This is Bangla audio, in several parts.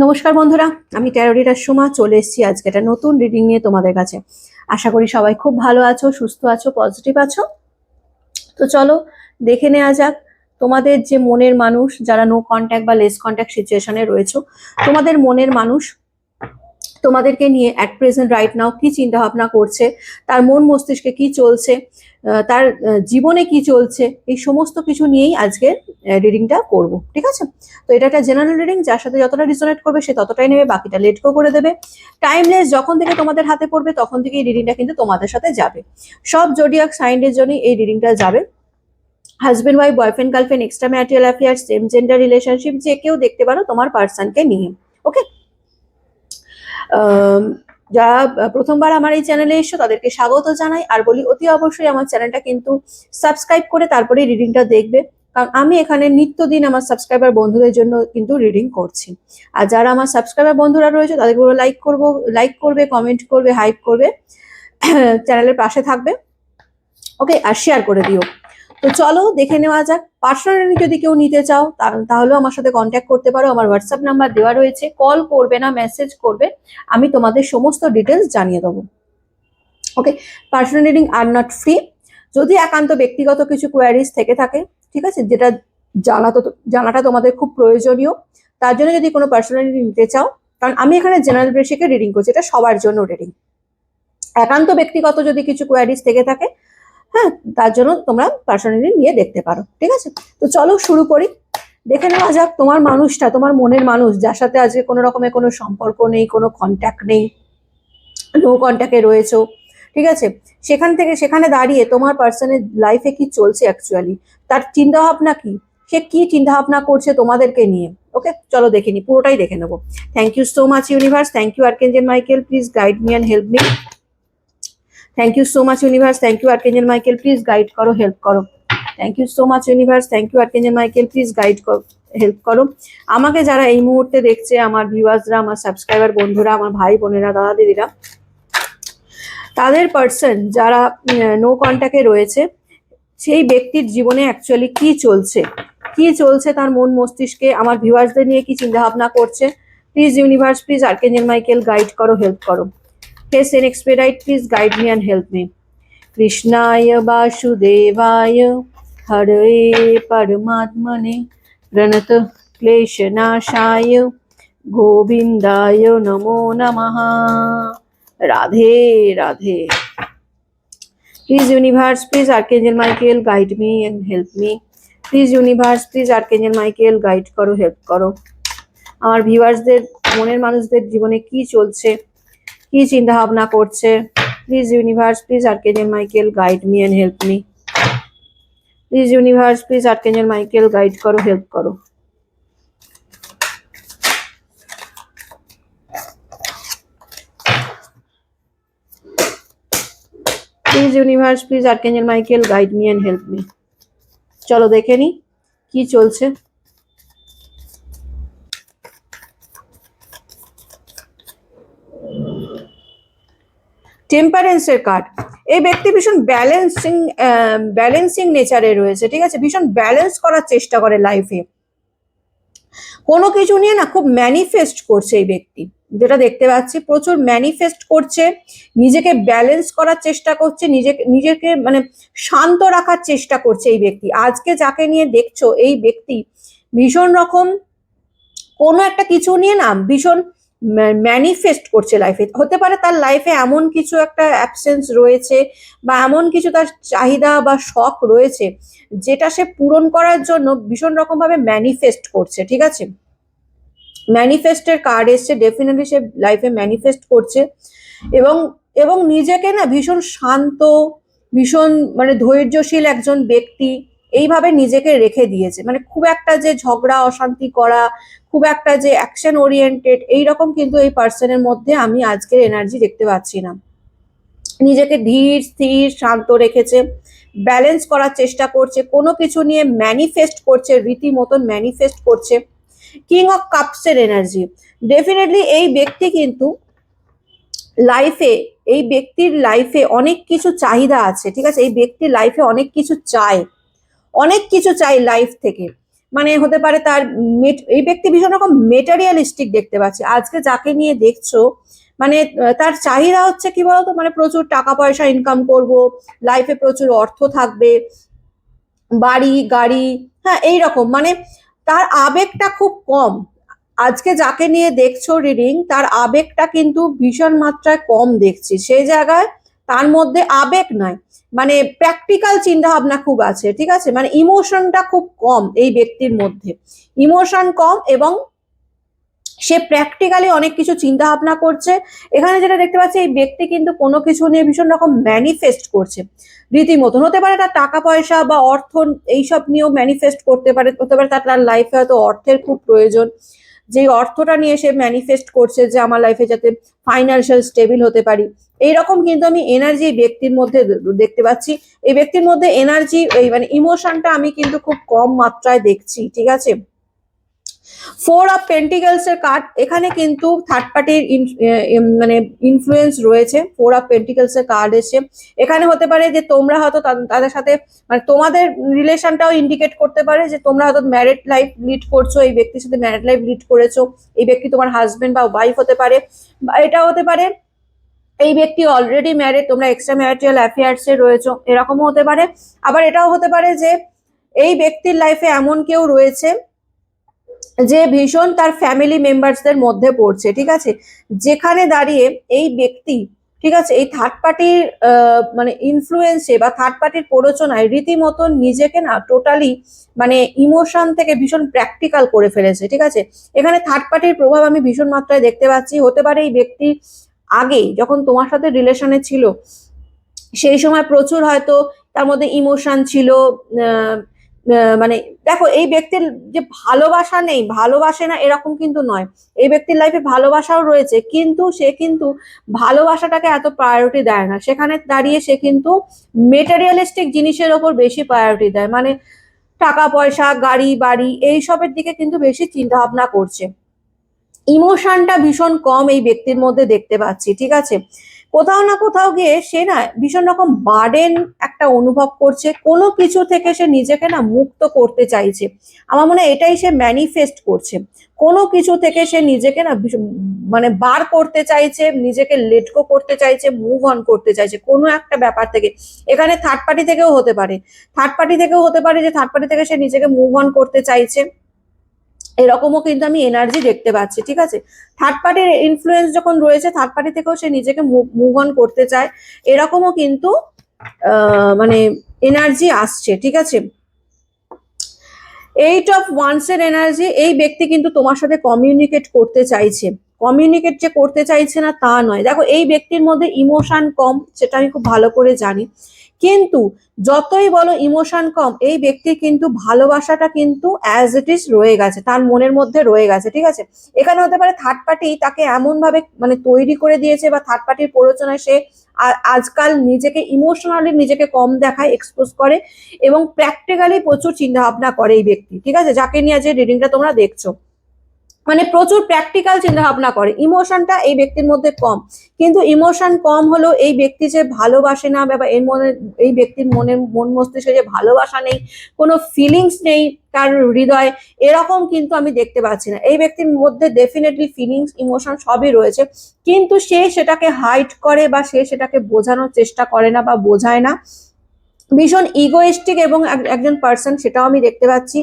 নমস্কার বন্ধুরা, আমি ট্যারো রিডার সোমা চলে এসেছি আজকে একটা নতুন রিডিং নিয়ে তোমাদের কাছে। আশা করি সবাই খুব ভালো আছো, সুস্থ আছো, পজিটিভ আছো। তো চলো দেখে নেওয়া যাক তোমাদের যে মনের মানুষ, যারা নো কন্ট্যাক্ট বা লেস কন্ট্যাক্ট সিচুয়েশনে রয়েছো, তোমাদের মনের মানুষ তোমাদেরকে নিয়ে অ্যাট প্রেজেন্ট রাইট নাও কি চিন্তা ভাবনা করছে, তার মন মস্তিষ্কে কি চলছে, তার জীবনে কি চলছে, এই সমস্ত কিছু নিয়েই আজকে রিডিংটা করব। ঠিক আছে? তো এটা একটা জেনারেল রিডিং, যার সাথে যতটা রিজোনেট করবে সে ততটাই নেবে, বাকিটা লেট গো করে দেবে। টাইমলেস যখন থেকে তোমাদের হাতে পড়বে তখন থেকে এই রিডিংটা কিন্তু তোমাদের সাথে যাবে। সব জোডিয়াক সাইনের জন্যই এই রিডিংটা যাবে। Husband wife, boyfriend girlfriend, extra marital affair, same gender relationship, যে কেউ দেখতে পারো তোমার পার্সনকে নিয়ে। ওকে? যারা প্রথমবার আমার এই চ্যানেলে এসছো তাদেরকে স্বাগত জানাই, আর বলি অতি অবশ্যই আমার চ্যানেলটা কিন্তু সাবস্ক্রাইব করে তারপরে রিডিংটা দেখবে, কারণ আমি এখানে নিত্যদিন আমার সাবস্ক্রাইবার বন্ধুদের জন্য কিন্তু রিডিং করছি। আর যারা আমার সাবস্ক্রাইবার বন্ধুরা রয়েছে তাদেরকে লাইক করবে, কমেন্ট করবে, হাইপ করবে, চ্যানেলের পাশে থাকবে। ওকে? আর শেয়ার করে দিও। তো চলো দেখে নেওয়া যাক। পার্সোনালি যদি কেউ নিতে চাও তাহলেও আমার সাথে কন্ট্যাক্ট করতে পারো, আমার হোয়াটসঅ্যাপ নাম্বার দেওয়া রয়েছে। কল করবে না, মেসেজ করবে, আমি তোমাদের সমস্ত ডিটেলস জানিয়ে দেবো। Okay? Personal reading are not free. যদি একান্ত ব্যক্তিগত কিছু কোয়ারিজ থেকে থাকে, ঠিক আছে, যেটা জানাটা তোমাদের খুব প্রয়োজনীয়, তার জন্য যদি কোনো পার্সোনাল রিডিং নিতে চাও, কারণ আমি এখানে জেনারেল বেসিকে রিডিং করছি, এটা সবার জন্য রিডিং। একান্ত ব্যক্তিগত যদি কিছু কোয়ারিজ থেকে থাকে, হ্যাঁ, তার জন্য তোমরা পার্সোনালি নিয়ে দেখতে পারো। ঠিক আছে? তো চলো শুরু করি। দেখে নেওয়া যাক তোমার মানুষটা, তোমার মনের মানুষ, যার সাথে আজকে কোনো রকমের কোনো সম্পর্ক নেই, কোনো কন্ট্যাক্ট নেই, নো কন্ট্যাক্টে রয়েছো। ঠিক আছে? সেখানে দাঁড়িয়ে তোমার পার্সনের লাইফে কি চলছে অ্যাকচুয়ালি, তার চিন্তা ভাবনা কি, সে কি চিন্তা ভাবনা করছে তোমাদেরকে নিয়ে। ওকে? চলো দেখে নি, পুরোটাই দেখে নেবো। Thank you so much universe, thank you archangel Michael, please guide me and help me. Thank you so much universe, thank you archangel Michael, please guide করো, হেল্প করো। Thank you so much universe, thank you archangel Michael, please guide করো, হেল্প করো। আমাকে যারা এই মুহূর্তে দেখছে, আমার ভিউয়ার্সরা, আমার সাবস্ক্রাইবার বন্ধুরা, আমার ভাই বোনেরা, দাদা দিদিরা, তাদের পার্সন যারা নো কন্ট্যাক্টে রয়েছে, সেই ব্যক্তির জীবনে অ্যাকচুয়ালি কি চলছে, তার মন মস্তিষ্কে, আমার ভিউয়ার্সদের নিয়ে কি চিন্তা ভাবনা করছে। Please universe, please archangel Michael, guide করো, হেল্প করো। Yes, and expedite, please guide me and help me. Krishnaya Vasudevaya Hare Paramatmane Pranata Kleshanashaya Govindaya Namo Namaha. Radhe Radhe. Please universe, please Archangel Michael, guide me and help me. Please universe, please Archangel Michael, guide করো, হেল্প করো। আমার ভিউয়ার্সদের, মনের মানুষদের জীবনে কি চলছে, কি চিন্তা ভাবনা করছে। Please universe, please archangel Michael, guide me and help me. Please universe, please archangel Michael, guide করো, হেল্প করো। Please universe, please archangel Michael, guide me and help me. চলো দেখে নি কি চলছে। টেম্পারেন্সের কার্ড। এই ব্যক্তি ভীষণ ব্যালেন্সিং নেচারে রয়েছে। ঠিক আছে? ভীষণ ব্যালেন্স করার চেষ্টা করে লাইফে, কোনো কিছু নিয়ে না খুব ম্যানিফেস্ট করছে এই ব্যক্তি, যেটা দেখতে পাচ্ছি প্রচুর ম্যানিফেস্ট করছে, নিজেকে ব্যালেন্স করার চেষ্টা করছে, নিজেকে মানে শান্ত রাখার চেষ্টা করছে এই ব্যক্তি। আজকে যাকে নিয়ে দেখছো, এই ব্যক্তি ভীষণ রকম কোনো একটা কিছু নিয়ে না ভীষণ ম্যানিফেস্ট করছে লাইফে। হতে পারে তার লাইফে এমন কিছু একটা অ্যাবসেন্স রয়েছে, বা এমন কিছু তার চাহিদা বা শখ রয়েছে, যেটা সে পূরণ করার জন্য ভীষণ রকম ভাবে ম্যানিফেস্ট করছে। ঠিক আছে? ম্যানিফেস্টের কার্ড এসছে, ডেফিনেটলি সে লাইফে ম্যানিফেস্ট করছে, এবং এবং নিজেকে না ভীষণ শান্ত, ভীষণ মানে ধৈর্যশীল একজন ব্যক্তি এইভাবে নিজেকে রেখে দিয়েছে। মানে খুব একটা যে ঝগড়া অশান্তি করা, খুব একটা যে অ্যাকশন ওরিয়েন্টেড, এইরকম কিন্তু এই পার্সনের মধ্যে আমি আজকের এনার্জি দেখতে পাচ্ছি না। নিজেকে ধীর স্থির শান্ত রেখেছে, ব্যালেন্স করার চেষ্টা করছে, কোনো কিছু নিয়ে ম্যানিফেস্ট করছে, রীতিমতন ম্যানিফেস্ট করছে। কিং অফ কাপসের এনার্জি। ডেফিনেটলি এই ব্যক্তি কিন্তু লাইফে, এই ব্যক্তির লাইফে অনেক কিছু চাহিদা আছে। ঠিক আছে? এই ব্যক্তির লাইফে অনেক কিছু চায়, অনেক কিছু চাই লাইফ থেকে। মানে হতে পারে তার এই ব্যক্তি ভীষণ রকম মেটেরিয়ালিস্টিক দেখতে পাচ্ছি। আজকে যাকে নিয়ে দেখছো মানে তার চাহিদা হচ্ছে কি বলতো, মানে প্রচুর টাকা পয়সা ইনকাম করব, লাইফে প্রচুর অর্থ থাকবে, বাড়ি গাড়ি, হ্যাঁ এইরকম, মানে তার আবেগটা খুব কম। আজকে যাকে নিয়ে দেখছো রিডিং, তার আবেগটা কিন্তু ভীষণ মাত্রায় কম দেখছি। সেই জায়গায় তার মধ্যে আবেগ নয়, মানে প্র্যাকটিক্যাল চিন্তা ভাবনা খুব আছে, ঠিক আছে, মানে ইমোশনটা খুব কম এই ব্যক্তির মধ্যে, ইমোশন কম, এবং সে প্র্যাকটিক্যালি অনেক কিছু চিন্তা ভাবনা করছে। এখানে যেটা দেখতে পাচ্ছি, এই ব্যক্তি কিন্তু কোনো কিছু নিয়ে ভীষণ রকম ম্যানিফেস্ট করছে রীতিমতন। হতে পারে তার টাকা পয়সা বা অর্থ এইসব নিয়েও ম্যানিফেস্ট করতে পারে, হতে পারে তার লাইফে হয়তো অর্থের খুব প্রয়োজন, যে অর্থটা নিয়ে সে ম্যানিফেস্ট করছে যে আমার লাইফে যাতে ফাইন্যান্সিয়াল স্টেবল হতে পারি। এইরকম কিন্তু আমি এনার্জি এই ব্যক্তির মধ্যে দেখতে পাচ্ছি। এই ব্যক্তির মধ্যে এনার্জি, এই মানে ইমোশনটা আমি কিন্তু খুব কম মাত্রায় দেখছি, ঠিক আছে। 4 অফ পেন্টিকলস এর কার্ড, এখানে কিন্তু থার্ড পার্টির মানে ইনফ্লুয়েন্স রয়েছে। 4 অফ পেন্টিকলস এর কার্ড এসে এখানে হতে পারে যে তোমরা হয়তো তাদের সাথে, মানে তোমাদের রিলেশনটাও ইন্ডিকেট করতে পারে যে তোমরা হয়তো ম্যারিড লাইফ লিড করছো, এই ব্যক্তির সাথে ম্যারিড লাইফ লিড করেছো, এই ব্যক্তি তোমার হাজবেন্ড বা ওয়াইফ হতে পারে, বা এটা হতে পারে এই ব্যক্তি অলরেডি ম্যারিড, তোমরা এক্সট্রা ম্যারিটাল অ্যাফেয়ার্স এ রয়েছো, এরকমও হতে পারে। আবার এটাও হতে পারে যে এই ব্যক্তির লাইফে এমন কেউ রয়েছে যে ভীষণ তার ফ্যামিলি মেম্বার্সদের মধ্যে পড়ছে, ঠিক আছে, যেখানে দাঁড়িয়ে এই ব্যক্তি, ঠিক আছে, এই থার্ড পার্টির মানে ইনফ্লুয়েন্সে বা থার্ড পার্টির প্ররোচনায় রীতিমতো নিজেকে না টোটালি মানে ইমোশন থেকে ভীষণ প্র্যাকটিক্যাল করে ফেলেছে, ঠিক আছে। এখানে থার্ড পার্টির প্রভাব আমি ভীষণ মাত্রায় দেখতে পাচ্ছি। হতে পারে এই ব্যক্তি আগে যখন তোমার সাথে রিলেশনে ছিল সেই সময় প্রচুর হয়তো তার মধ্যে ইমোশন ছিল, মানে দেখো এই ব্যক্তির যে ভালোবাসা নেই, ভালোবাসে না এরকম কিন্তু নয়, এই ব্যক্তির লাইফে ভালোবাসাও রয়েছে, কিন্তু সে কিন্তু ভালোবাসাটাকে এত প্রায়োরিটি দেয় না। সেখানে দাঁড়িয়ে সে কিন্তু মেটেরিয়ালিস্টিক জিনিসের ওপর বেশি প্রায়োরিটি দেয়, মানে টাকা পয়সা গাড়ি বাড়ি এইসবের দিকে কিন্তু বেশি চিন্তা ভাবনা করছে। ইমোশনটা ভীষণ কম এই ব্যক্তির মধ্যে দেখতে পাচ্ছি, ঠিক আছে। কোথাও না কোথাও গিয়ে সে না ভীষণ রকম বার্ডেন একটা অনুভব করছে, কোনো কিছু থেকে সে নিজেকে না মুক্ত করতে চাইছে। আমার মনে হয় এটাই সে ম্যানিফেস্ট করছে, কোনো কিছু থেকে সে নিজেকে না মানে বার করতে চাইছে, নিজেকে লেট গো করতে চাইছে, মুভ অন করতে চাইছে কোনো একটা ব্যাপার থেকে। এখানে থার্ড পার্টি থেকেও হতে পারে, থার্ড পার্টি থেকেও হতে পারে যে থার্ড পার্টি থেকে সে নিজেকে মুভ অন করতে চাইছে, এরকমও কিন্তু আমি এনার্জি দেখতে পাচ্ছি, ঠিক আছে। থার্ড পার্টির ইনফ্লুয়েন্স যখন রয়েছে, থার্ড পার্টি থেকেও সে নিজেকে মুভ অন করতে চায়, এরকমও কিন্তু মানে এনার্জি আসছে, ঠিক আছে। 8 অফ ওয়ান্স এর এনার্জি, এই ব্যক্তি কিন্তু তোমার সাথে কমিউনিকেট করতে চাইছে, কমিউনিকেট যে করতে চাইছে না তা নয়। দেখো এই ব্যক্তির মধ্যে ইমোশন কম, সেটা আমি খুব ভালো করে জানি, কিন্তু যতই বলো ইমোশন কম, এই ব্যক্তির কিন্তু ভালোবাসাটা কিন্তু অ্যাজ ইট ইজ রয়ে গেছে, তার মনের মধ্যে রয়ে গেছে, ঠিক আছে। এখানে হতে পারে থার্ড পার্টি তাকে এমন ভাবে মানে তৈরি করে দিয়েছে, বা থার্ড পার্টির প্ররোচনায় সে আজকাল নিজেকে ইমোশনালি নিজেকে কম দেখায়, এক্সপোজ করে, এবং প্র্যাকটিক্যালি প্রচুর চিন্তা ভাবনা করে এই ব্যক্তি, ঠিক আছে, যাকে নিয়ে যে রিডিংটা তোমরা দেখছো, মানে প্রচুর প্র্যাকটিক্যাল চিন্তা ভাবনা করে। ইমোশনটা এই ব্যক্তির মধ্যে কম, কিন্তু ইমোশন কম হলেও এই ব্যক্তি যে ভালোবাসে না, বা এর মনে, এই ব্যক্তির মন মস্তিষ্কে যে ভালোবাসা নেই, কোনো ফিলিংস নেই তার হৃদয়ে, এরকম কিন্তু আমি দেখতে পাচ্ছি না। এই ব্যক্তির মধ্যে ডেফিনেটলি ফিলিংস ইমোশন সবই রয়েছে, কিন্তু সে সেটাকে হাইড করে, বা সে সেটাকে বোঝানোর চেষ্টা করে না বা বোঝায় না। ভীষণ ইগোয়েস্টিক এবং একজন পার্সন, সেটাও আমি দেখতে পাচ্ছি।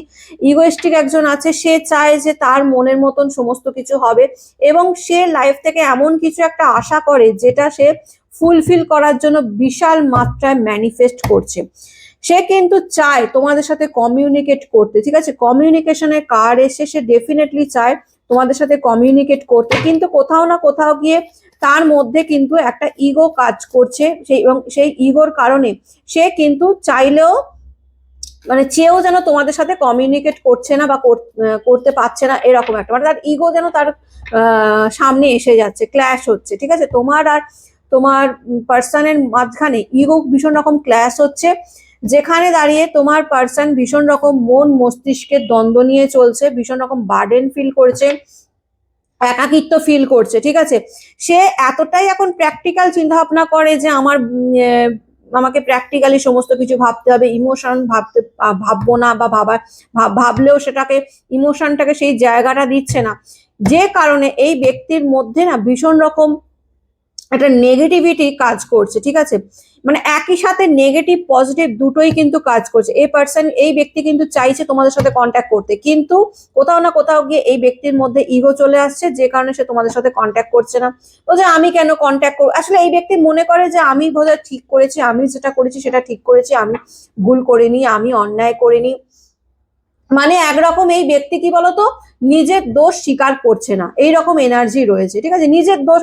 ইগোয়েস্টিক একজন আছে, সে চায় যে তার মনের মতন সমস্ত কিছু হবে, এবং সে লাইফ থেকে এমন কিছু একটা আশা করে যেটা সে ফুলফিল করার জন্য বিশাল মাত্রায় ম্যানিফেস্ট করছে। সে কিন্তু চায় তোমাদের সাথে কমিউনিকেট করতে, ঠিক আছে, কমিউনিকেশনের কার্ড এসে সে ডেফিনেটলি চায় তোমাদের সাথে কমিউনিকেট করতে, কিন্তু কোথাও না কোথাও গিয়ে তার মধ্যে কিন্তু একটা ইগো কাজ করছে, সেই এবং সেই ইগোর কারণে সে কিন্তু চাইলেও মানে চেয়েও যেন তোমাদের সাথে কমিউনিকেট করছে না বা করতে পারছে না, এরকম একটা, মানে তার ইগো যেন তার সামনে এসে যাচ্ছে, ক্ল্যাশ হচ্ছে, ঠিক আছে। তোমার আর তোমার পার্সনের মাঝখানে ইগো ভীষণ রকম ক্ল্যাশ হচ্ছে, যেখানে দাঁড়িয়ে তোমার পার্সন ভীষণ রকম মন মস্তিষ্কের দ্বন্দ্ব নিয়ে চলছে, ভীষণ রকম বার্ডেন ফিল করছে, একাকিত্ব ফিল করছে, ঠিক আছে। সে এতটাই এখন প্র্যাকটিক্যাল চিন্তা ভাবনা করে যে আমার আমাকে প্র্যাকটিক্যালি সমস্ত কিছু ভাবতে হবে, ইমোশন ভাববো না, বা ভাবলেও সেটাকে ইমোশনটাকে সেই জায়গাটা দিচ্ছে না, যে কারণে এই ব্যক্তির মধ্যে না ভীষণ রকম একটা নেগেটিভিটি কাজ করছে। ঠিক আছে, মানে একই সাথে নেগেটিভ পজিটিভ দুটোই কিন্তু কাজ করছে। এই ব্যক্তি কিন্তু চাইছে তোমাদের সাথে কন্ট্যাক্ট করতে, কিন্তু কোথাও না কোথাও গিয়ে এই ব্যক্তির মধ্যে ইগো চলে আসছে, যে কারণে সে তোমাদের সাথে কন্ট্যাক্ট করছে না। তো যে আমি কেন কন্ট্যাক্ট করবো, আসলে এই ব্যক্তি মনে করে যে আমি বোধহয় ঠিক করেছি, আমি যেটা করেছি সেটা ঠিক করেছি, আমি ভুল করিনি, আমি অন্যায় করিনি। মানে একরকম এই ব্যক্তি কি বলতো, নিজের দোষ স্বীকার করছে না, এইরকম এনার্জি রয়েছে। ঠিক আছে, নিজের দোষ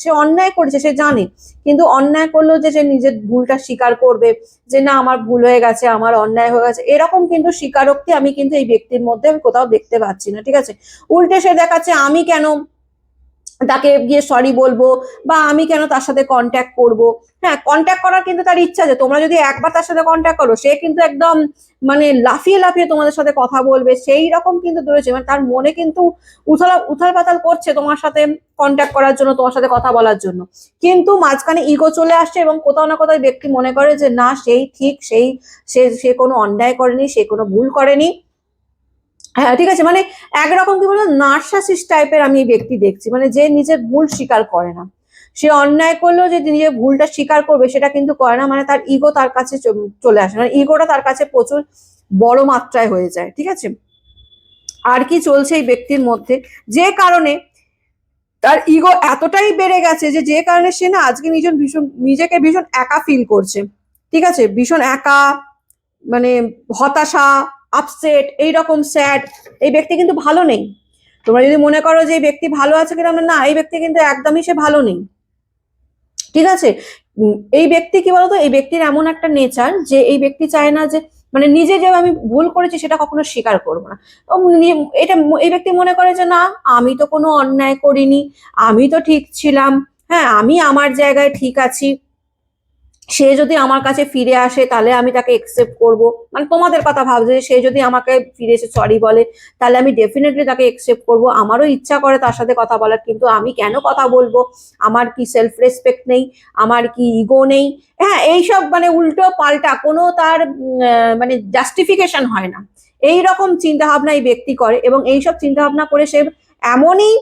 সে অন্যায় করেছে, সে জানে, কিন্তু অন্যায় করলেও যে সে নিজের ভুলটা স্বীকার করবে, যে না আমার ভুল হয়ে গেছে, আমার অন্যায় হয়ে গেছে, এরকম কিন্তু স্বীকারোক্তি আমি কিন্তু এই ব্যক্তির মধ্যে আমি কোথাও দেখতে পাচ্ছি না। ঠিক আছে, উল্টে সে দেখাচ্ছে আমি কেন তাকে গিয়ে সরি বলবো, বা আমি কেন তার সাথে কন্ট্যাক্ট করব। হ্যাঁ, কন্ট্যাক্ট করার কিন্তু তার ইচ্ছা আছে, তোমরা যদি একবার তার সাথে কন্ট্যাক্ট করো, সে কিন্তু একদম মানে লাফিয়ে লাফিয়ে তোমাদের সাথে কথা বলবে, সেই রকম কিন্তু ধরেছে, মানে তার মনে কিন্তু উথাল পাতাল করছে তোমার সাথে কন্ট্যাক্ট করার জন্য, তোমার সাথে কথা বলার জন্য, কিন্তু মাঝখানে ইগো চলে আসছে, এবং কোথাও না কোথাও ব্যক্তি মনে করে যে না সেই ঠিক, সে কোনো অন্যায় করেনি, সে কোনো ভুল করেনি। হ্যাঁ, ঠিক আছে, মানে একরকম কি বলবো, নার্সাসিস্ট টাইপের আমি এই ব্যক্তি দেখছি, মানে যে নিজের ভুল স্বীকার করে না। সে অন্যায় করলেও যে নিজের ভুলটা স্বীকার করবে সেটা কিন্তু করে না, মানে তার ইগো তার কাছে চলে আসে, মানে ইগোটা তার কাছে প্রচুর বড় মাত্রায় হয়ে যায়। ঠিক আছে, আর কি চলছে এই ব্যক্তির মধ্যে, যে কারণে তার ইগো এতটাই বেড়ে গেছে, যে কারণে সে না আজকে নিজেকে ভীষণ একা ফিল করছে। ঠিক আছে, ভীষণ একা, মানে হতাশা, আপসেট, এইরকম স্যাড। এই ব্যক্তি কিন্তু ভালো নেই। তোমরা যদি মনে করো যে এই ব্যক্তি ভালো আছে কিনা, না, এই ব্যক্তি কিন্তু একদমই সে ভালো নেই। ঠিক আছে, এই ব্যক্তি কি বলতো, এই ব্যক্তির এমন একটা নেচার যে এই ব্যক্তি চায় না যে, মানে নিজে যে আমি ভুল করেছি সেটা কখনো স্বীকার করবো না। এটা এই ব্যক্তি মনে করে যে না, আমি তো কোনো অন্যায় করিনি, আমি তো ঠিক ছিলাম, হ্যাঁ আমি আমার জায়গায় ঠিক আছি, সে যদি আমার কাছে ফিরে আসে তাহলে আমি তাকে একসেপ্ট করব। মানে তোমাদের কথা ভাবছে, সে যদি আমাকে ফিরে এসে সরি বলে তাহলে আমি ডেফিনেটলি তাকে একসেপ্ট করব, আমারও ইচ্ছা করে তার সাথে কথা বলার, কিন্তু আমি কেন কথা বলবো, আমার কি সেলফ রেসপেক্ট নেই, আমার কি ইগো নেই। হ্যাঁ, এইসব মানে উল্টো পাল্টা কোনো তার মানে জাস্টিফিকেশন হয় না, এই রকম চিন্তা ভাবনা এই ব্যক্তি করে, এবং এইসব চিন্তা ভাবনা করে সে এমনই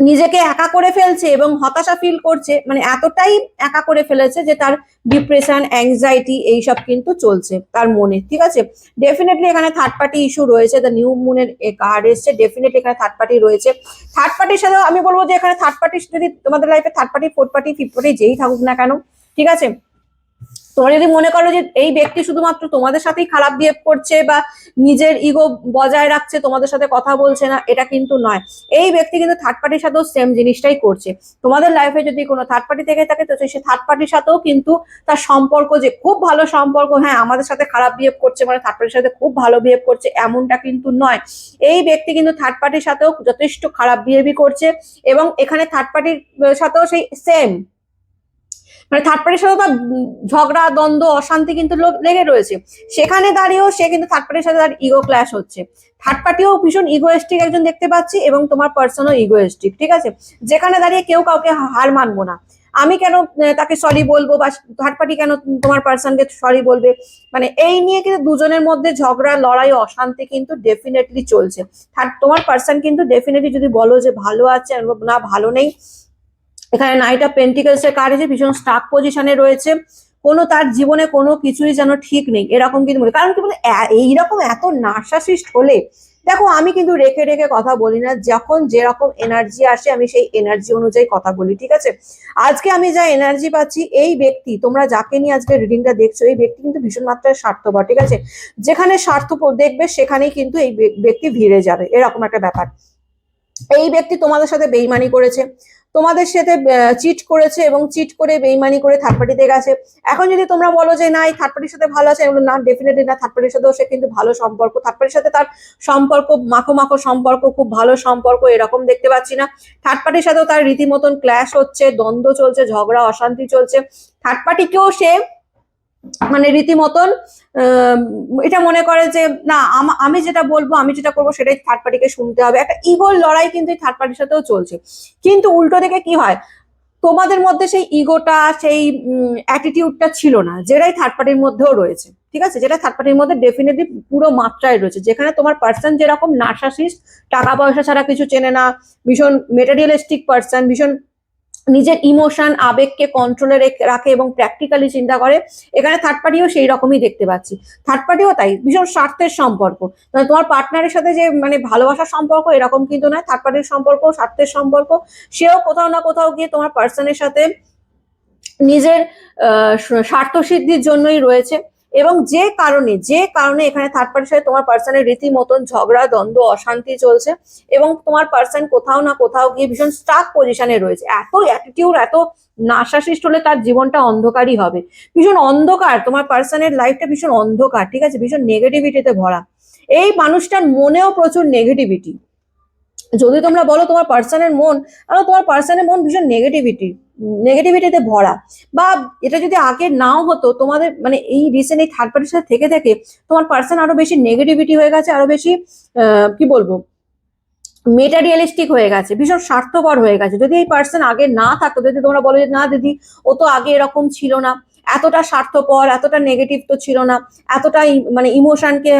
নিজেকে একা করে ফেলছে এবং হতাশা ফিল করছে, মানে এতটাই একা করে ফেলেছে যে তার ডিপ্রেশন, অ্যাংজাইটি এইসব কিন্তু চলছে তার মনে। ঠিক আছে, ডেফিনেটলি এখানে থার্ড পার্টি ইস্যু রয়েছে, দ্য নিউ মুনের কার্ড এসছে, ডেফিনেটলি এখানে থার্ড পার্টি রয়েছে। থার্ড পার্টির সাথে আমি বলবো যে এখানে থার্ড পার্টি, যদি তোমাদের লাইফে third party, fourth party, fifth party যেই থাকুক না কেন, ঠিক আছে, তোমরা যদি মনে করো যে এই ব্যক্তি শুধুমাত্র তোমাদের সাথেই খারাপ বিহেভ করছে বা নিজের ইগো বজায় রাখছে, তোমাদের সাথে কথা বলছে না, এটা কিন্তু নয়। এই ব্যক্তি কিন্তু থার্ড পার্টির সাথেও সেম জিনিসটাই করছে। তোমাদের লাইফে যদি কোনো থার্ড পার্টি থেকে থাকে, তো সেই থার্ড পার্টির সাথেও কিন্তু তার সম্পর্ক যে খুব ভালো সম্পর্ক, হ্যাঁ আমাদের সাথে খারাপ বিহেভ করছে মানে থার্ড পার্টির সাথে খুব ভালো বিহেভ করছে, এমনটা কিন্তু নয়। এই ব্যক্তি কিন্তু থার্ড পার্টির সাথেও যথেষ্ট খারাপ বিহেভই করছে, এবং এখানে থার্ড পার্টির সাথেও সেই সেম, মানে থার্ড পার্টির সাথে তার ঝগড়া, দ্বন্দ্ব, অশান্তি কিন্তু লেগে রয়েছে। সেখানে দাঁড়িয়েও সে কিন্তু থার্ড পার্টির সাথে তার ইগো ক্ল্যাশ হচ্ছে। থার্ড পার্টিও ভীষণ ইগোয়েস্টিক একজন দেখতে পাচ্ছি, এবং তোমার পার্সনও ইগোয়েস্টিক। ঠিক আছে, যেখানে দাঁড়িয়ে কেউ কাউকে হার মানবো না, আমি কেন তাকে সরি বলবো, বা থার্ড পার্টি কেন তোমার পার্সনকে সরি বলবে, মানে এই নিয়ে কিন্তু দুজনের মধ্যে ঝগড়া, লড়াই, অশান্তি কিন্তু ডেফিনেটলি চলছে। তোমার পার্সন কিন্তু ডেফিনেটলি যদি বলো যে ভালো আছে, না ভালো নেই। এখানে নাইট অফ পেন্টিকলস এর কার্ড এসে ভীষণ স্টাক পজিশনে রয়েছে, কোনো তার জীবনে কোনো কিছুই যেন ঠিক নেই, এরকম কিন্তু মনে, কারণ কি বলে এইরকম এত নার্সাসিস্ট হলে, দেখো আমি কিন্তু রেখে রেখে কথা বলি না, যখন যেরকম এনার্জি আসে আমি সেই এনার্জি অনুযায়ী কথা বলি। ঠিক আছে, আজকে আমি যা এনার্জি পাচ্ছি, এই ব্যক্তি, তোমরা যাকে নিয়ে আজকে রিডিংটা দেখছো, এই ব্যক্তি কিন্তু ভীষণ মাত্রায় স্বার্থপর। ঠিক আছে, যেখানে স্বার্থপর দেখবে সেখানেই কিন্তু এই ব্যক্তি ভিড়ে যাবে, এরকম একটা ব্যাপার। এই ব্যক্তি তোমাদের সাথে বেইমানি করেছে, তোমাদের সাথে চিট করেছে, এবং চিট করে বেইমানি করে থার্ড পার্টিতে গেছে। এখন যদি তোমরা বলো যে না এই থার্ড পার্টির সাথে ভালো আছে, না ডেফিনেটলি না, থার্ড পার্টির সাথেও সে কিন্তু ভালো সম্পর্ক, থার্ড পার্টির সাথে তার সম্পর্ক মাখো মাখো সম্পর্ক, খুব ভালো সম্পর্ক, এরকম দেখতে পাচ্ছি না। থার্ড পার্টির সাথেও তার রীতিমতন ক্ল্যাশ হচ্ছে, দ্বন্দ্ব চলছে, ঝগড়া, অশান্তি চলছে। থার্ড পার্টিকেও সে মানে রীতিমতন এটা মনে করে যে না, আমি যেটা বলবো, আমি যেটা করবো সেটাই থার্ড পার্টিকে শুনতে হবে, একটা ইগোর লড়াই কিন্তু থার্ড পার্টির সাথেও চলছে। কিন্তু উল্টো দিকে কি হয়, তোমাদের মধ্যে সেই ইগোটা, সেই অ্যাটিটিউডটা ছিল না, যেটাই থার্ড পার্টির মধ্যেও রয়েছে। ঠিক আছে, যেটা থার্ড পার্টির মধ্যে ডেফিনেটলি পুরো মাত্রায় রয়েছে, যেখানে তোমার পার্সন যেরকম নার্সাসিস্ট, টাকা পয়সা ছাড়া কিছু চেনে না, ভীষণ মেটেরিয়ালিস্টিক পার্সন, ভীষণ নিজের ইমোশন আবেগকে কন্ট্রোলে রাখে এবং প্র্যাকটিক্যালি চিন্তা করে, এখানে থার্ড পার্টিও সেই রকমই দেখতে পাচ্ছি। থার্ড পার্টিও তাই, ভীষণ স্বার্থের সম্পর্ক। তোমার পার্টনারের সাথে যে মানে ভালোবাসার সম্পর্ক এরকম কিন্তু নয়, থার্ড পার্টির সম্পর্ক স্বার্থের সম্পর্ক। সেও কোথাও না কোথাও গিয়ে তোমার পার্সনের সাথে নিজের স্বার্থ সিদ্ধির জন্যই রয়েছে। এবং যে কারণে এখানে থার্ড পার্টির সাথে তোমার পার্সনের রীতিমতন ঝগড়া, দ্বন্দ্ব, অশান্তি চলছে, এবং তোমার পার্সন কোথাও না কোথাও গিয়ে ভীষণ স্টাক পজিশনে রয়েছে। এত অ্যাটিটিউড, এত নাশাসিষ্ট হলে তার জীবনটা অন্ধকারই হবে, ভীষণ অন্ধকার। তোমার পার্সনের লাইফটা ভীষণ অন্ধকার, ঠিক আছে, ভীষণ নেগেটিভিটিতে ভরা। এই মানুষটার মনেও প্রচুর নেগেটিভিটি। যদি তোমরা বলো তোমার পার্সনের মন, তোমার পার্সনের মন ভীষণ নেগেটিভিটিতে ভরা। বা এটা যদি আগে নাও হতো, তোমাদের মানে এই রিসেন্ট এই থার্ড পার্টির সাথে থেকে থেকে তোমার পার্সন আরো বেশি নেগেটিভিটি হয়ে গেছে, আরো বেশি কি বলবো, মেটারিয়ালিস্টিক হয়ে গেছে, ভীষণ স্বার্থপর হয়ে গেছে। যদি এই পার্সন আগে না থাকতো, যদি তোমরা বলো যে না দিদি ও তো আগে এরকম ছিল না, এতটা স্বার্থপর, এতটা নেগেটিভ তো ছিল না, এতটা মানে ইমোশনকে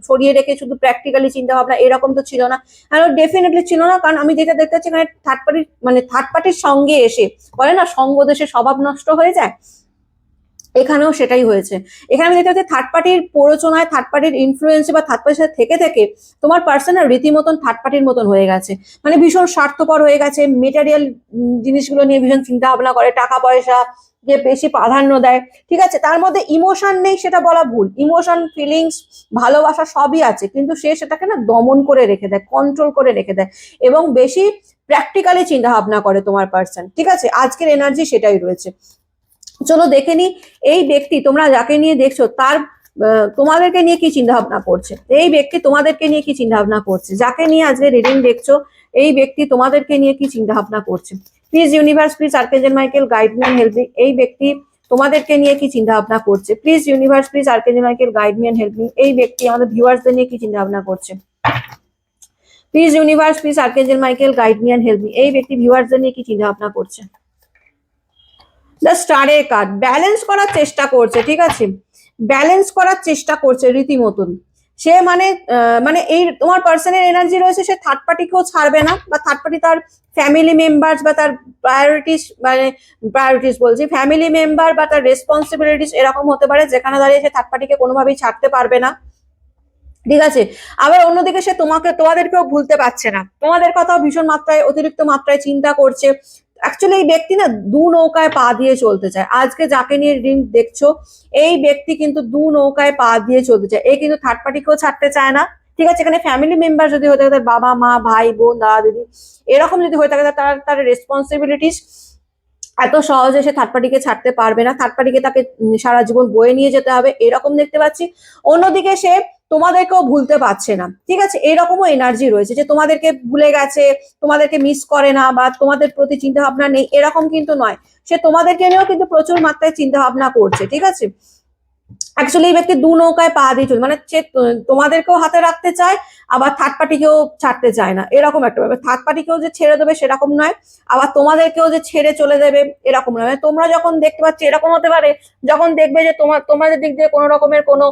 সরিয়ে রেখে শুধু প্র্যাকটিক্যালি চিন্তা ভাবনা, এরকম তো ছিল না। আর ডেফিনেটলি ছিল না, কারণ আমি যেটা দেখতে পাচ্ছি এখানে থার্ড পার্টির সঙ্গে এসে বলে না, সঙ্গ দেশে স্বভাব নষ্ট হয়ে যায়, এখানেও সেটাই হয়েছে। এখানে আমি দেখতে পাচ্ছি থার্ড পার্টির প্ররোচনায়, থার্ড পার্টির ইনফ্লুয়েন্সে বা থার্ড পার্টির সাথে থেকে থেকে তোমার পার্সন রীতিমতন থার্ড পার্টির মতন হয়ে গেছে, মানে ভীষণ স্বার্থপর হয়ে গেছে, মেটেরিয়াল জিনিসগুলো নিয়ে ভীষণ চিন্তা ভাবনা করে, টাকা পয়সা যে বেশি প্রাধান্য দেয়। ঠিক আছে, তার মধ্যে ইমোশন নেই সেটা বলা ভুল, ইমোশন, ফিলিংস, ভালোবাসা সবই আছে, কিন্তু সে সেটাকে না দমন করে রেখে দেয়, কন্ট্রোল করে রেখে দেয়, এবং বেশি প্র্যাকটিক্যালি চিন্তা ভাবনা করে তোমার পার্সন। ঠিক আছে, আজকের এনার্জি সেটাই রয়েছে। চলো দেখে নি এই ব্যক্তি, তোমরা যাকে নিয়ে দেখছো তার তোমাদেরকে নিয়ে কি চিন্তা ভাবনা করছে, এই ব্যক্তি তোমাদেরকে নিয়ে কি চিন্তা ভাবনা করছে, যাকে নিয়ে আজকে রিডিং দেখছো এই ব্যক্তি তোমাদেরকে নিয়ে কি চিন্তা ভাবনা করছে। Please universe, please archangel Michael guide me and help me, এই ব্যক্তি তোমাদেরকে নিয়ে কি চিন্তা ভাবনা করছে। Please universe, please archangel Michael guide me and help me, এই ব্যক্তি আমাদের ভিউয়ার্সদের নিয়ে কি চিন্তা ভাবনা করছে। Please universe, please archangel Michael guide me and help me, এই ব্যক্তি ভিউয়ার্সদের নিয়ে কি চিন্তা ভাবনা করছে। দ্য স্টারের কার্ড, ব্যালেন্স করার চেষ্টা করছে। ঠিক আছে, ব্যালেন্স করার চেষ্টা করছে রীতিমতন। সে মানে এই তোমার পার্সনের এনার্জি রয়েছে, সে থার্ড পার্টিকেও ছাড়বে না, বা থার্ড পার্টি তার ফ্যামিলি মেম্বার্স বা তার প্রায়োরিটিস বলছি, ফ্যামিলি মেম্বার বা তার রেসপন্সিবিলিটিস এরকম হতে পারে, যেখানে দাঁড়িয়ে সে থার্ড পার্টিকে কোনোভাবেই ছাড়তে পারবে না। ঠিক আছে, আবার অন্যদিকে সে তোমাদেরকেও ভুলতে পারছে না, তোমাদের কথাও ভীষণ মাত্রায়, অতিরিক্ত মাত্রায় চিন্তা করছে। অ্যাকচুয়ালি এই ব্যক্তি না দু নৌকায় পা দিয়ে চলতে চায়। আজকে যাকে নিয়ে রিডিং দেখছো এই ব্যক্তি কিন্তু দু নৌকায় পা দিয়ে চলতে চায়, এই কিন্তু থার্ড পার্টিকেও ছাড়তে চায় না। ঠিক আছে, এখানে ফ্যামিলি মেম্বার যদি হয়ে থাকে, তার বাবা মা, ভাই বোন, দাদা দিদি, এরকম যদি হয়ে থাকে, তার রেসপন্সিবিলিটিস এত সহজে সে থার্ড পার্টিকে ছাড়তে পারবে না, থার্ড পার্টিকে তাকে সারা জীবন বয়ে নিয়ে যেতে হবে, এরকম দেখতে পাচ্ছি। অন্যদিকে সে তোমাদেরকেও ভুলতে পারছে না। ঠিক আছে, এরকমও এনার্জি রয়েছে যে তোমাদেরকে ভুলে গেছে, তোমাদেরকে মিস করে না, বা তোমাদের প্রতি চিন্তা ভাবনা নেই, এরকম কিন্তু নয়। সে তোমাদেরকে নিয়েও কিন্তু প্রচুর মাত্রায় চিন্তা ভাবনা করছে। ঠিক আছে, অ্যাকচুয়ালি এই ব্যক্তি দু নৌকায় পা দিয়ে চলছে, মানে সে তোমাদেরকেও হাতে রাখতে চায়, আবার থার্ড পার্টিকেও ছাড়তে চায় না, এরকম একটা ব্যাপার। থার্ড পার্টিকেও যে ছেড়ে দেবে সেরকম নয়, আবার তোমাদেরকেও যে ছেড়ে চলে দেবে এরকম নয়। মানে তোমরা যখন দেখতে পাচ্ছ, এরকম হতে পারে যখন দেখবে যে তোমাদের দিক দিয়ে কোনো রকমের কোনো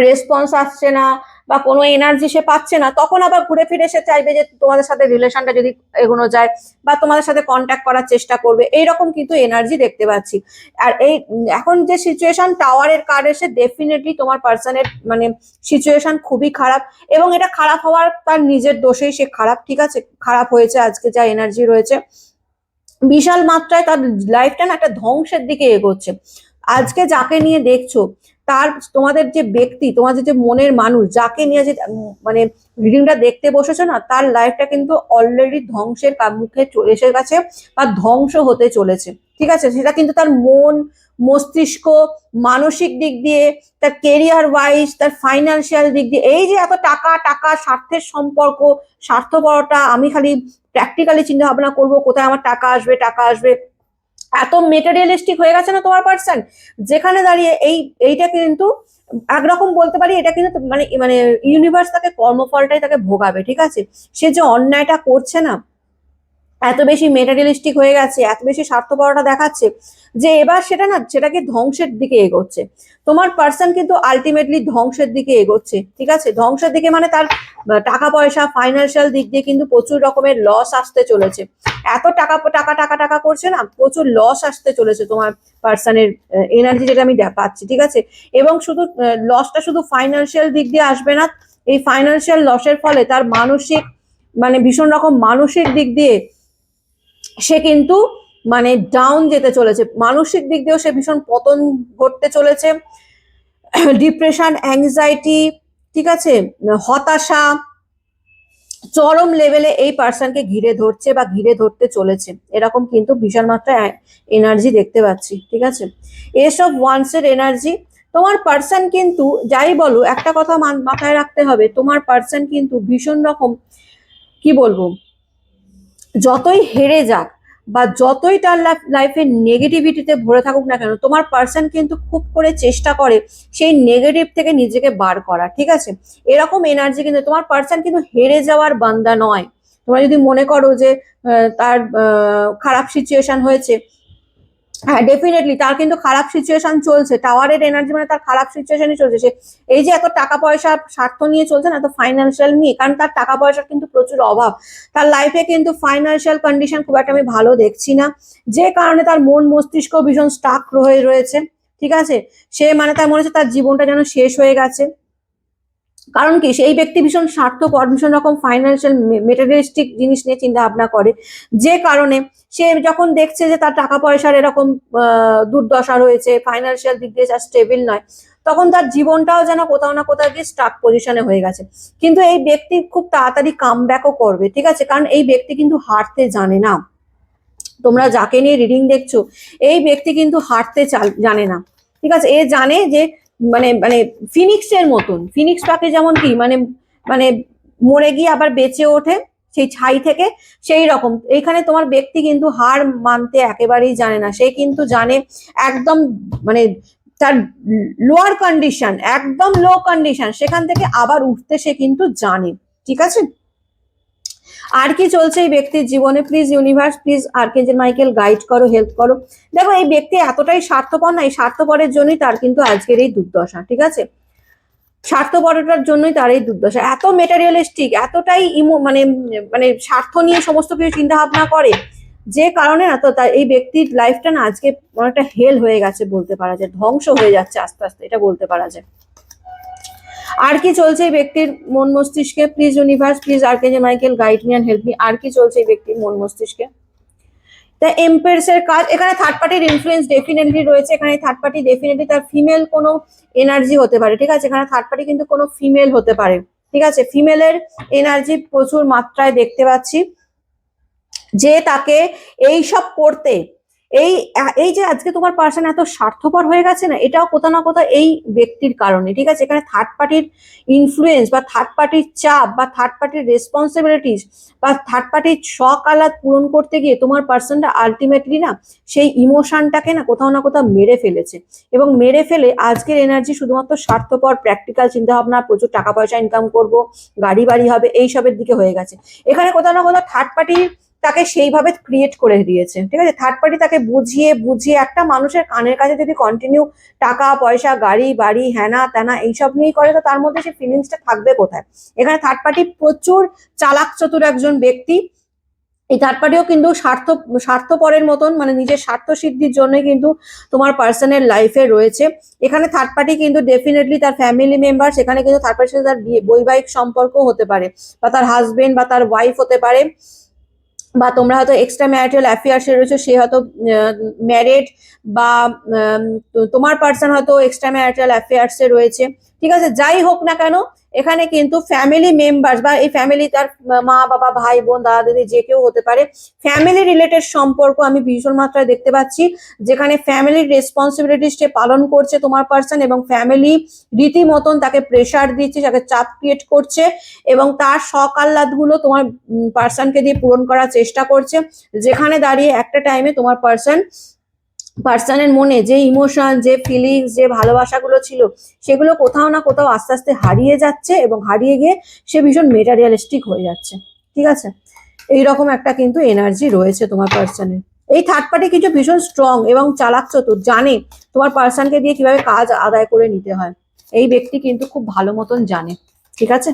রেসপন্স আসছে না, বা কোনো এনার্জি সে পাচ্ছে না, তখন আবার ঘুরে ফিরে সে চাইবে যে তোমাদের সাথে রিলেশনটা যদি এগোনো যায়, বা তোমাদের সাথে কন্ট্যাক্ট করার চেষ্টা করবে, এইরকম কিন্তু এনার্জি দেখতে পাচ্ছি। আর এই এখন যে সিচুয়েশন, টাওয়ারের কার্ড এসে, ডেফিনেটলি তোমার পার্সনের মানে সিচুয়েশন খুবই খারাপ, এবং এটা খারাপ হওয়ার তার নিজের দোষেই সে খারাপ। ঠিক আছে, খারাপ হয়েছে, আজকে যা এনার্জি রয়েছে বিশাল মাত্রায় তার লাইফটা না একটা ধ্বংসের দিকে এগোচ্ছে। আজকে যাকে নিয়ে দেখছো তার, তোমাদের যে ব্যক্তি, তোমাদের যে মনের মানুষ, যাকে নিয়ে যে মানে রিডিংটা দেখতে বসেছো না, তার লাইফটা কিন্তু অলরেডি ধ্বংসের মুখে এসে গেছে, বা ধ্বংস হতে চলেছে। ঠিক আছে, সেটা কিন্তু তার মন, মস্তিষ্ক, মানসিক দিক দিয়ে, তার কেরিয়ার ওয়াইজ, তার ফাইন্যান্সিয়াল দিক দিয়ে, এই যে এত টাকা টাকা, স্বার্থের সম্পর্ক, স্বার্থপরতা, আমি খালি প্র্যাকটিক্যালি চিন্তা ভাবনা করবো কোথায় আমার টাকা আসবে, টাকা আসবে, এত মেটেরিয়ালিস্টিক হয়ে গেছে না তোমার পার্সন, যেখানে দাঁড়িয়ে এইটা কিন্তু একরকম বলতে পারি, এটা কিন্তু মানে মানে ইউনিভার্স তাকে কর্মফলটাই তাকে ভোগাবে। ঠিক আছে, সে যে অন্যায়টা করছে না, এত বেশি মেটারিয়ালিস্টিক হয়ে গেছে, এত বেশি স্বার্থপরতা দেখাচ্ছে যে এবার সেটাকে ধ্বংসের দিকে এগোচ্ছে। তোমার পার্সন কিন্তু আলটিমেটলি ধ্বংসের দিকে এগোচ্ছে, ঠিক আছে? ধ্বংসের দিকে মানে তার টাকা পয়সা, ফাইন্যান্সিয়াল দিক দিয়ে কিন্তু প্রচুর রকমের লস আসতে চলেছে। এত টাকা টাকা টাকা টাকা করছে না, প্রচুর লস আসতে চলেছে তোমার পার্সনের এনার্জি, যেটা আমি পাচ্ছি, ঠিক আছে? এবং শুধু লসটা শুধু ফাইন্যান্সিয়াল দিক দিয়ে আসবে না, এই ফাইন্যান্সিয়াল লসের ফলে তার মানসিক, মানে ভীষণ রকম মানসিক দিক দিয়ে সে কিন্তু মানে ডাউন যেতে চলেছে, মানসিক দিক দিয়েও সে ভীষণ পতন ঘটতে চলেছে। ডিপ্রেশন, অ্যাংজাইটি, ঠিক আছে, হতাশা চরম লেভেলে এই পার্সনকে ঘিরে ধরছে বা ঘিরে ধরতে চলেছে, এরকম কিন্তু বিশাল মাত্রায় এনার্জি দেখতে পাচ্ছি, ঠিক আছে? এসব ওয়ান্সের এনার্জি। তোমার পার্সন কিন্তু যাই বলো, একটা কথা মাথায় রাখতে হবে, তোমার পার্সন কিন্তু ভীষণ রকম, কি বলবো, যতই হেরে যাক বা যতই তার লাইফে নেগেটিভিটিতে ভরে থাকুক না কেন, তোমার পার্সন কিন্তু খুব করে চেষ্টা করে সেই নেগেটিভ থেকে নিজেকে বার করা, ঠিক আছে? এরকম এনার্জি কিন্তু তোমার পার্সন কিন্তু হেরে যাওয়ার বান্দা নয়। তোমরা যদি মনে করো যে তার খারাপ সিচুয়েশন হয়েছে, হ্যাঁ ডেফিনেটলি তার কিন্তু খারাপ সিচুয়েশন চলছে, টাওয়ারের এনার্জি মানে তার খারাপ সিচুয়েশনই চলছে। সে এই যে এত টাকা পয়সা স্বার্থ নিয়ে চলছে না, এত ফাইন্যান্সিয়াল নিয়ে, কারণ তার টাকা পয়সার কিন্তু প্রচুর অভাব, তার লাইফে কিন্তু ফাইন্যান্সিয়াল কন্ডিশন খুব একটা আমি ভালো দেখছি না, যে কারণে তার মন মস্তিষ্ক ভীষণ স্টাক হয়ে রয়েছে, ঠিক আছে? সে মানে তার মনে হচ্ছে তার জীবনটা যেন শেষ হয়ে গেছে। কারণ কি, সেই ব্যক্তি ভীষণ স্বার্থপর, ভীষণ রকম ফাইন্যান্সিয়াল মেটেরিয়ালিস্টিক জিনিস নিয়ে চিন্তা ভাবনা করে, যে কারণে সে যখন দেখছে যে তার টাকা পয়সার এরকম দুর্দশা রয়েছে, ফাইন্যান্সিয়াল দিক দিয়ে যা স্টেবল নয়, তখন তার জীবনটাও যেন কোথাও না কোথাও গিয়ে স্টাক পজিশনে হয়ে গেছে। কিন্তু এই ব্যক্তি খুব তাড়াতাড়ি কাম ব্যাকও করবে, ঠিক আছে? কারণ এই ব্যক্তি কিন্তু হারতে জানে না। তোমরা যাকে নিয়ে রিডিং দেখছো, এই ব্যক্তি কিন্তু হারতে জানে না, ঠিক আছে? এ জানে যে মানে মানে ফিনিক্সের মতন, ফিনিক্স পাখি যেমন কি মানে মানে মরে গিয়ে আবার বেঁচে ওঠে সেই ছাই থেকে, সেই রকম এইখানে তোমার ব্যক্তি কিন্তু হার মানতে একেবারেই জানে না। সে কিন্তু জানে একদম মানে তার লোয়ার কন্ডিশন, একদম লো কন্ডিশন, সেখান থেকে আবার উঠতে সে কিন্তু জানে, ঠিক আছে? আর কি চলছে এই ব্যক্তির জীবনে? Please universe, please archangel Michael guide করো, হেল্প করো। দেখো এই ব্যক্তি এতটাই স্বার্থপর না, এই স্বার্থপরের জন্যই তার কিন্তু আজকের এই দুর্দশা, ঠিক আছে? স্বার্থপরতার জন্যই তার এই দুর্দশা, এত মেটারিয়ালিস্টিক, এতটাই মানে মানে স্বার্থ নিয়ে সমস্ত কিছু চিন্তা ভাবনা করে, যে কারণে না তো তার এই ব্যক্তির লাইফটা না আজকে অনেকটা হেল হয়ে গেছে বলতে পারা যায়, ধ্বংস হয়ে যাচ্ছে আস্তে আস্তে, এটা বলতে পারা যায়। আর কি চলছে এই ব্যক্তির মন মস্তিষ্কে? Please universe, please archangel Michael guide me and help me. আর কি চলছে এই ব্যক্তির মন মস্তিষ্কে? তা এম্পায়ার্সের কাজ, এখানে থার্ড পার্টির ইনফ্লুয়েন্স ডেফিনেটলি রয়েছে। এখানে থার্ড পার্টি ডেফিনেটলি তার ফিমেল কোনো এনার্জি হতে পারে, ঠিক আছে? এখানে থার্ড পার্টি কিন্তু কোনো ফিমেল হতে পারে, ঠিক আছে? ফিমেলের এনার্জি প্রচুর মাত্রায় দেখতে পাচ্ছি, যে তাকে এই সব করতে, এই এই যে আজকে তোমার পার্সন এত স্বার্থপর হয়ে গেছে না, এটাও কোথাও না কোথাও এই ব্যক্তির কারণে, ঠিক আছে? এখানে থার্ড পার্টির ইনফ্লুয়েন্স বা থার্ড পার্টির চাপ বা থার্ড পার্টির রেসপন্সিবিলিটিস বা থার্ড পার্টির শখ আহ্লাদ পূরণ করতে গিয়ে তোমার পার্সনটা আলটিমেটলি না সেই ইমোশনটাকে না কোথাও মেরে ফেলেছে, এবং মেরে ফেলে আজকের এনার্জি শুধুমাত্র স্বার্থপর, প্র্যাকটিক্যাল চিন্তাভাবনা, প্রচুর টাকা পয়সা ইনকাম করব, গাড়ি বাড়ি হবে, এইসবের দিকে হয়ে গেছে। এখানে কোথাও না কোথাও থার্ড পার্টি তাকে সেইভাবে ক্রিয়েট করে দিয়েছে, ঠিক আছে? থার্ড পার্টি তাকে বুঝিয়ে বুঝিয়ে, একটা মানুষের কানের কাছে যদি কন্টিনিউ টাকা পয়সা, গাড়ি বাড়ি, হ্যানা ত্যানা এইসব নিয়েই করে, তো তার মধ্যে সেই ফিলিংসটা থাকবে কোথায়? এখানে থার্ড পার্টি প্রচুর চালাক চতুর একজন ব্যক্তি। এই থার্ড পার্টিও কিন্তু স্বার্থপরের মতন, মানে নিজের স্বার্থ সিদ্ধির জন্য কিন্তু তোমার পার্সনের লাইফে রয়েছে। এখানে থার্ড পার্টি কিন্তু ডেফিনেটলি তার ফ্যামিলি মেম্বার, সেখানে কিন্তু থার্ড পার্টির সাথে তার বৈবাহিক সম্পর্ক হতে পারে, বা তার হাজবেন্ড বা তার ওয়াইফ হতে পারে, বা তোমরা হয়তো এক্সট্রা ম্যারিটাল অ্যাফেয়ার্সে রয়েছে, সে হয়তো ম্যারিড, বা তোমার পার্সন হয়তো এক্সট্রা ম্যারিটাল অ্যাফেয়ার্সে রয়েছে, ঠিক আছে? যাই হোক না কেন, এখানে কিন্তু ফ্যামিলি মেম্বার্স বা এই ফ্যামিলি, তার মা বাবা, ভাই বোন, দাদা দিদি, যে কেউ হতে পারে, ফ্যামিলি রিলেটেড সম্পর্ক আমি ভীষণ মাত্রায় দেখতে পাচ্ছি, যেখানে ফ্যামিলির রেসপন্সিবিলিটিস সে পালন করছে তোমার পার্সন, এবং ফ্যামিলি রীতিমতন তাকে প্রেশার দিচ্ছে, তাকে চাপ ক্রিয়েট করছে, এবং তার শখ আহ্লাদ গুলো তোমার পার্সনকে দিয়ে পূরণ করার চেষ্টা করছে, যেখানে দাঁড়িয়ে একটা টাইমে তোমার পার্সনের মনে যে ইমোশন, যে ফিলিংস, যে ভালোবাসাগুলো ছিল, সেগুলো কোথাও না কোথাও আস্তে আস্তে হারিয়ে যাচ্ছে, এবং হারিয়ে গিয়ে সে ভীষণ মেটারিয়ালিস্টিক হয়ে যাচ্ছে, ঠিক আছে? এইরকম একটা কিন্তু এনার্জি রয়েছে তোমার পার্সনের। এই থার্ড পার্টি কিছু ভীষণ স্ট্রং এবং চালাক চতুর, জানে তোমার পার্সনকে দিয়ে কিভাবে কাজ আদায় করে নিতে হয়। এই ব্যক্তি কিন্তু খুব ভালো মতন জানে। ঠিক আছে,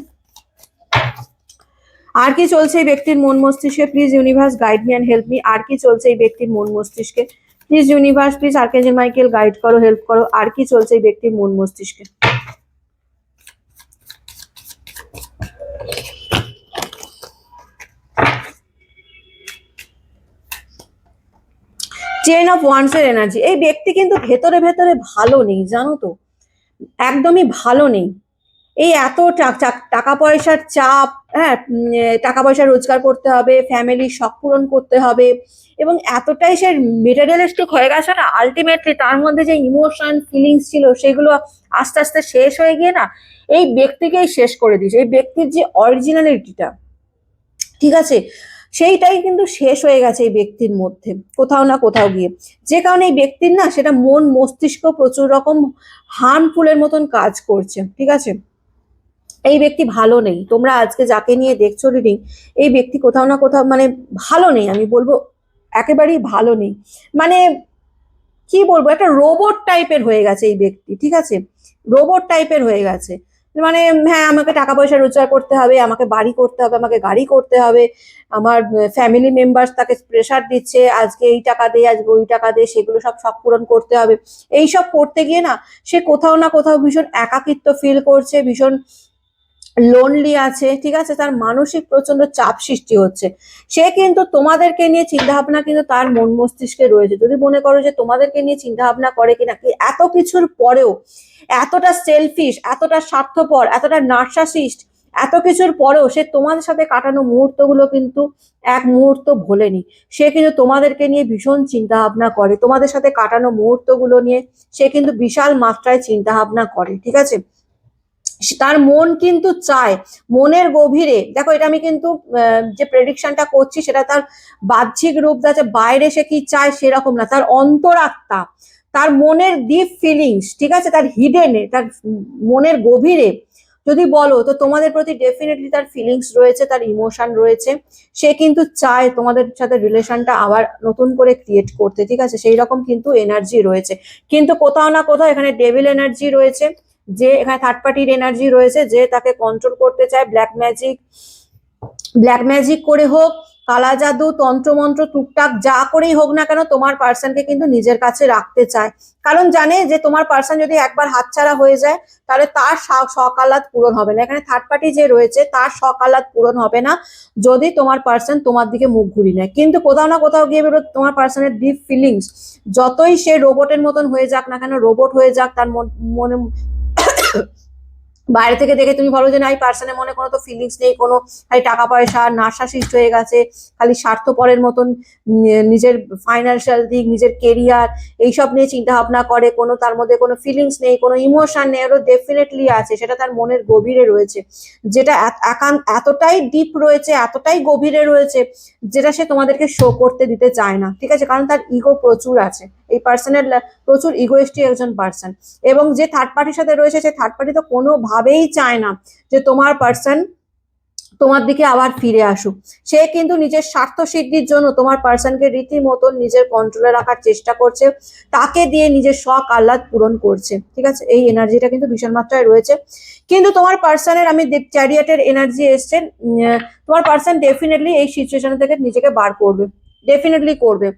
আর কি চলছে এই ব্যক্তির মন মস্তিষ্কে? Please universe guide me and help me. আর কি চলছে এই ব্যক্তির মন মস্তিষ্কে? Please universe, please archangel Michael guide করো, হেল্প করো। আর কি চলছে এই ব্যক্তির মন মস্তিষ্কে? চেন অফ ওয়ান্স এর এনার্জি। এই ব্যক্তি কিন্তু ভেতরে ভেতরে ভালো নেই, জানো তো, একদমই ভালো নেই। এই এত টাকা পয়সার চাপ, হ্যাঁ, টাকা পয়সা রোজগার করতে হবে, ফ্যামিলির শখ পূরণ করতে হবে, এবং এতটাই সে মেটেরিয়ালিস্টিক হয়ে গেছে না, আলটিমেটলি তার মধ্যে যে ইমোশন ফিলিংস ছিল সেগুলো আস্তে আস্তে শেষ হয়ে গিয়ে না এই ব্যক্তিকেই শেষ করে দিয়েছে। এই ব্যক্তির যে অরিজিনালিটিটা, ঠিক আছে, সেইটাই কিন্তু শেষ হয়ে গেছে এই ব্যক্তির মধ্যে কোথাও না কোথাও গিয়ে। যে কারণে এই ব্যক্তির না সেটা মন মস্তিষ্ক প্রচুর রকম হার্মফুলের মতন কাজ করছে। ঠিক আছে, এই ব্যক্তি ভালো নেই। তোমরা আজকে যাকে নিয়ে দেখছো রিডিং, এই ব্যক্তি কোথাও না কোথাও মানে ভালো নেই, আমি বলবো একেবারেই ভালো নেই। মানে কি বলবো, একটা রোবট টাইপের হয়ে গেছে এই ব্যক্তি। ঠিক আছে, রোবট টাইপের হয়ে গেছে। মানে হ্যাঁ, আমাকে টাকা পয়সা রোজগার করতে হবে, আমাকে বাড়ি করতে হবে, আমাকে গাড়ি করতে হবে, আমার ফ্যামিলি মেম্বার্স তাকে প্রেশার দিচ্ছে, আজকে এই টাকা দে, আজকে ওই টাকা দে, সেগুলো সব শখ পূরণ করতে হবে। এইসব করতে গিয়ে না সে কোথাও না কোথাও ভীষণ একাকিত্ব ফিল করছে, ভীষণ লোনলি আছে। ঠিক আছে, তার মানসিক প্রচন্ড চাপ সৃষ্টি হচ্ছে। সে কিন্তু তোমাদেরকে নিয়ে চিন্তা ভাবনা কিন্তু তার মন মস্তিষ্কে রয়েছে। যদি মনে করো যে তোমাদেরকে নিয়ে চিন্তা ভাবনা করে কিনা, এত কিছুর পরেও, এতটা সেলফিশ, এতটা স্বার্থপর, এতটা নার্সাসিস্ট, এত কিছুর পরেও সে তোমাদের সাথে কাটানো মুহূর্তগুলো কিন্তু এক মুহূর্ত ভোলেনি। সে কিন্তু তোমাদেরকে নিয়ে ভীষণ চিন্তা ভাবনা করে, তোমাদের সাথে কাটানো মুহূর্তগুলো নিয়ে সে কিন্তু বিশাল মাত্রায় চিন্তা ভাবনা করে। ঠিক আছে, তার মন কিন্তু চায়, মনের গভীরে দেখো, এটা আমি কিন্তু যে প্রেডিকশনটা করছি সেটা তার বাহ্যিক রূপ আছে, বাইরে সে কি চায় সেরকম না, তার অন্তরাত্মা, তার মনের ডিপ ফিলিংস, ঠিক আছে, তার হিডেনে, তার মনের গভীরে যদি বলো তো তোমাদের প্রতি ডেফিনেটলি তার ফিলিংস রয়েছে, তার ইমোশন রয়েছে। সে কিন্তু চায় তোমাদের সাথে রিলেশনটা আবার নতুন করে ক্রিয়েট করতে। ঠিক আছে, সেই রকম কিন্তু এনার্জি রয়েছে। কিন্তু কোথাও না কোথাও এখানে ডেভিল এনার্জি রয়েছে, যে এখানে থার্ড পার্টির এনার্জি রয়েছে, যে তাকে কন্ট্রোল করতে চায়। ব্ল্যাক ম্যাজিক করে হোক, কালা জাদু, তন্ত্রমন্ত্র, টুকটাক যা করেই হোক না কেন তোমার পার্সনকে কিন্তু নিজের কাছে রাখতে চায়। কারণ জানে যে তোমার পার্সন যদি একবার হাতছাড়া হয়ে যায় তাহলে তার শখ আহ্লাদ পূরণ হবে না। এখানে থার্ড পার্টি যে রয়েছে তার শখ আহ্লাদ পূরণ হবে না যদি তোমার পার্সন তোমার দিকে মুখ ঘুরিয়ে নেয়। কিন্তু কোথাও না কোথাও গিয়ে বেরো তোমার পার্সনের ডিপ ফিলিংস, যতই সে রোবটের মতন হয়ে যাক না কেন, রোবট হয়ে যাক, তার মনে বাইরে থেকে দেখে তুমি ভালো যে না, এই পার্সনের মনে কোনো তো ফিলিংস নেই, কোনো খালি টাকা পয়সা নার্সাসিস্ট হয়ে গেছে, খালি স্বার্থপরের মতন নিজের ফাইন্যান্সিয়াল দিক, নিজের কেরিয়ার এইসব নিয়ে চিন্তা ভাবনা করে, কোনো তার মধ্যে কোনো ফিলিংস নেই, কোনো ইমোশন নেই। ওরও ডেফিনেটলি আছে, সেটা তার মনের গভীরে রয়েছে, যেটা এতটাই ডিপ রয়েছে, এতটাই গভীরে রয়েছে, যেটা সে তোমাদেরকে শো করতে দিতে চায় না। ঠিক আছে, কারণ তার ইগো প্রচুর আছে। এই পার্সনের প্রচুর ইগোয়েস্টিক একজন পার্সন। এবং যে থার্ড পার্টির সাথে রয়েছে, সে থার্ড পার্টি তো কোনোভাবেই চায় না যে তোমার পার্সন তোমার দিকে আবার ফিরে আসুক। সে কিন্তু নিজের স্বার্থ সিদ্ধির জন্য তোমার পার্সনকে রীতিমতন নিজের কন্ট্রোলে রাখার চেষ্টা করছে, তাকে দিয়ে নিজের শখ আহ্লাদ পূরণ করছে। ঠিক আছে, এই এনার্জিটা কিন্তু ভীষণ মাত্রায় রয়েছে। কিন্তু তোমার পার্সনের আমি চ্যারিয়টের এনার্জি এসছে। তোমার পার্সন ডেফিনেটলি এই সিচুয়েশন থেকে নিজেকে বার করবে, ডেফিনেটলি করবে।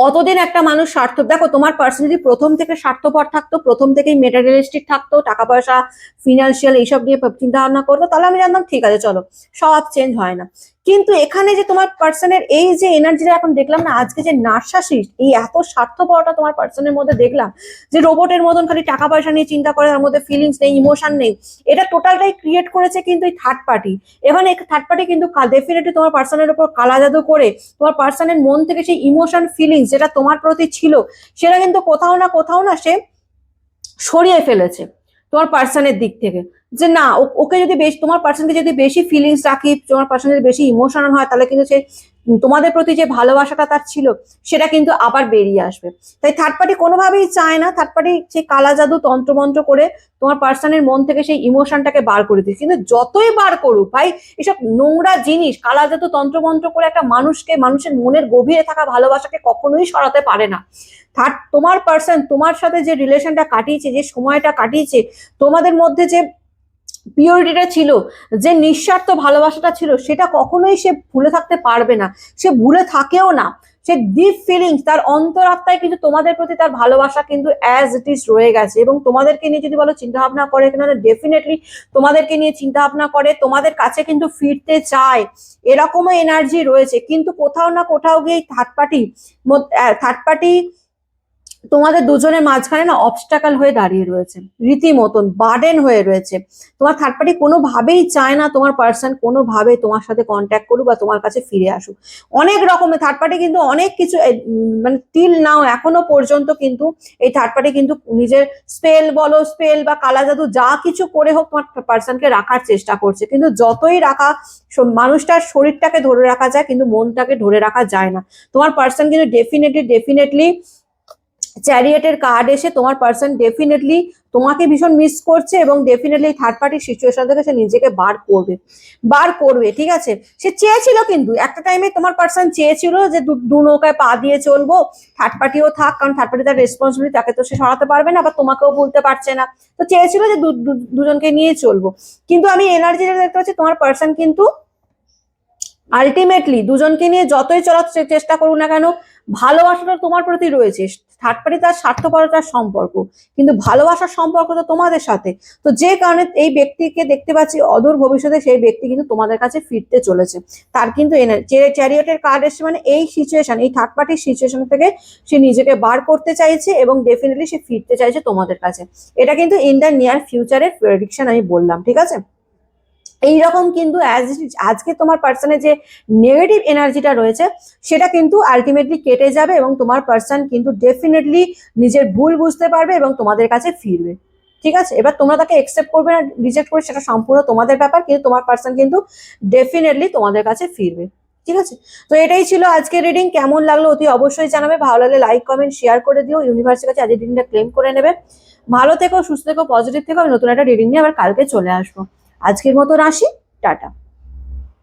কতদিন একটা মানুষ স্বার্থ, দেখো তোমার পার্সন যদি প্রথম থেকে স্বার্থপর থাকতো, প্রথম থেকেই মেটেরিয়ালিস্টিক থাকতো, টাকা পয়সা ফিনান্সিয়াল এইসব নিয়ে চিন্তা ভাবনা করতো, তাহলে আমি জানতাম ঠিক আছে চলো, সব চেঞ্জ হয় না। কিন্তু এখানে যে তোমার পার্সনের এই যে এনার্জিটা এখন দেখলাম না, আজকে যে নার্সাসিস্ট, এই এত স্বার্থপরতা তোমার পার্সনের মধ্যে দেখলাম, যে রোবটের মতন খালি টাকা পয়সা নিয়ে চিন্তা করে, তার মধ্যে ফিলিংস নেই, ইমোশন নেই, এটা টোটালটাই ক্রিয়েট করেছে কিন্তু এই থার্ড পার্টি। এখানে থার্ড পার্টি কিন্তু ডেফিনেটলি তোমার পার্সনের উপর কালা জাদু করে তোমার পার্সনের মন থেকে সেই ইমোশন ফিলিংস যেটা তোমার প্রতি ছিল সেটা কিন্তু কোথাও না সে সরিয়ে ফেলেছে তোমার পার্সনের দিক থেকে। যে না ওকে যদি বেশি, তোমার পার্সনকে যদি বেশি ফিলিংস রাখি, তোমার পার্সন যদি বেশি ইমোশনাল হয়, তাহলে কিন্তু সে তোমাদের প্রতি যে ভালোবাসাটা তার ছিল সেটা কিন্তু আবার বেরিয়ে আসবে। তাই থার্ড পার্টি কোনোভাবেই চায় না থার্ড পার্টি সেই কালা জাদু তন্ত্রমন্ত্র করে তোমার পার্সনের মন থেকে সেই ইমোশনটাকে বার করে দিচ্ছে। কিন্তু যতই বার করুক ভাই, এসব নোংরা জিনিস কালা জাদু তন্ত্রমন্ত্র করে একটা মানুষের মনের গভীরে থাকা ভালোবাসাকে কখনোই সরাতে পারে না। তোমার পার্সন তোমার সাথে যে রিলেশনটা কাটিয়েছে, যে সময়টা কাটিয়েছে, তোমাদের মধ্যে যে পিওরিটিটা ছিল, যে নিঃস্বার্থ ভালোবাসাটা ছিল, সেটা কখনোই সে ভুলে থাকতে পারবে না, সে ভুলে থাকেও না। সে ডিপ ফিলিংস, তার অন্তরাত্মায় কিন্তু তোমাদের প্রতি তার ভালোবাসা কিন্তু অ্যাজ ইট ইজ রয়ে গেছে। এবং তোমাদেরকে নিয়ে যদি বলো চিন্তা ভাবনা করে, কিন্তু ডেফিনেটলি তোমাদেরকে নিয়ে চিন্তা ভাবনা করে, তোমাদের কাছে কিন্তু ফিরতে চায়, এরকমও এনার্জি রয়েছে। কিন্তু কোথাও না কোথাও গিয়ে থার্ড পার্টি তোমাদের দুজনের মাঝখানে না অবস্টাকল হয়ে দাঁড়িয়ে রয়েছে, রীতিমতন বার্ডেন হয়ে রয়েছে। তোমার থার্ড পার্টি কোনোভাবেই চায় না তোমার পার্সন কোনোভাবে তোমার সাথে কন্ট্যাক্ট করুক বা তোমার কাছে ফিরে আসুক। অনেক রকমের থার্ড পার্টি কিন্তু অনেক কিছু মানে টিল নাও এখনো পর্যন্ত কিন্তু এই থার্ড পার্টি কিন্তু নিজের স্পেল বা কালা জাদু যা কিছু করে হোক তোমার পার্সনকে রাখার চেষ্টা করছে। কিন্তু যতই রাখা, মানুষটার শরীরটাকে ধরে রাখা যায় কিন্তু মনটাকে ধরে রাখা যায় না। তোমার পার্সন কিন্তু ডেফিনেটলি চ্যারিয়েটের কার্ড এসে তোমার পার্সন ডেফিনেটলি তোমাকে ভীষণ মিস করছে এবং ডেফিনেটলি থার্ড পার্টির সিচুয়েশন থেকে সে নিজেকে বার করবে। ঠিক আছে, সে চেয়েছিল, কিন্তু একটা টাইমে তোমার পার্সন চেয়েছিল যে দু নৌকায় পা দিয়ে চলবো, থার্ড পার্টিও থাক, কারণ থার্ড পার্টি তার রেসপন্সিবিলিটি, তাকে তো সে সরাতে পারবে না, আবার তোমাকেও ভুলতে পারছে না। তো চেয়েছিল যে দুজনকে নিয়ে চলবো। কিন্তু আমি এনার্জি দেখতে পাচ্ছি তোমার পার্সন কিন্তু আলটিমেটলি দুজনকে নিয়ে যতই চলার চেষ্টা করুক না কেন, ভালোবাসাটা তোমার প্রতি রয়েছে। থার্ড পার্টি তার স্বার্থপরতার সম্পর্ক, কিন্তু ভালোবাসার সম্পর্ক তো তোমাদের সাথে। তো যে কারণে এই ব্যক্তিকে দেখতে পাচ্ছি অদূর ভবিষ্যতে সেই ব্যক্তি কিন্তু তোমাদের কাছে ফিরতে চলেছে। তার কিন্তু চ্যারিয়টের কার্ড এসে মানে এই সিচুয়েশন, এই থার্ড পার্টির সিচুয়েশন থেকে সে নিজেকে বার করতে চাইছে এবং ডেফিনেটলি সে ফিরতে চাইছে তোমাদের কাছে। এটা কিন্তু ইন দ্য নিয়ার ফিউচারের প্রেডিকশন আমি বললাম, ঠিক আছে। এইরকম কিন্তু আজকে তোমার পার্সনের যে নেগেটিভ এনার্জিটা রয়েছে সেটা কিন্তু আলটিমেটলি কেটে যাবে এবং তোমার পার্সন কিন্তু ডেফিনেটলি নিজের ভুল বুঝতে পারবে এবং তোমাদের কাছে ফিরবে। ঠিক আছে, এবার তোমরা তাকে একসেপ্ট করবে না রিজেক্ট করবে সেটা সম্পূর্ণ তোমাদের ব্যাপার, কিন্তু তোমার পার্সন কিন্তু ডেফিনেটলি তোমাদের কাছে ফিরবে। ঠিক আছে, তো এটাই ছিল আজকের রিডিং। কেমন লাগলো অতি অবশ্যই জানাবে, ভালো লাগলে লাইক কমেন্ট শেয়ার করে দিও, ইউনিভার্সের কাছে আজকের রিডিংটা ক্লেম করে নেবে। ভালো থেকো, সুস্থ থেকো, পজিটিভ থেকো। আমি নতুন একটা রিডিং নিয়ে আবার কালকে চলে আসবো। আজকের মতো আসি, টাটা।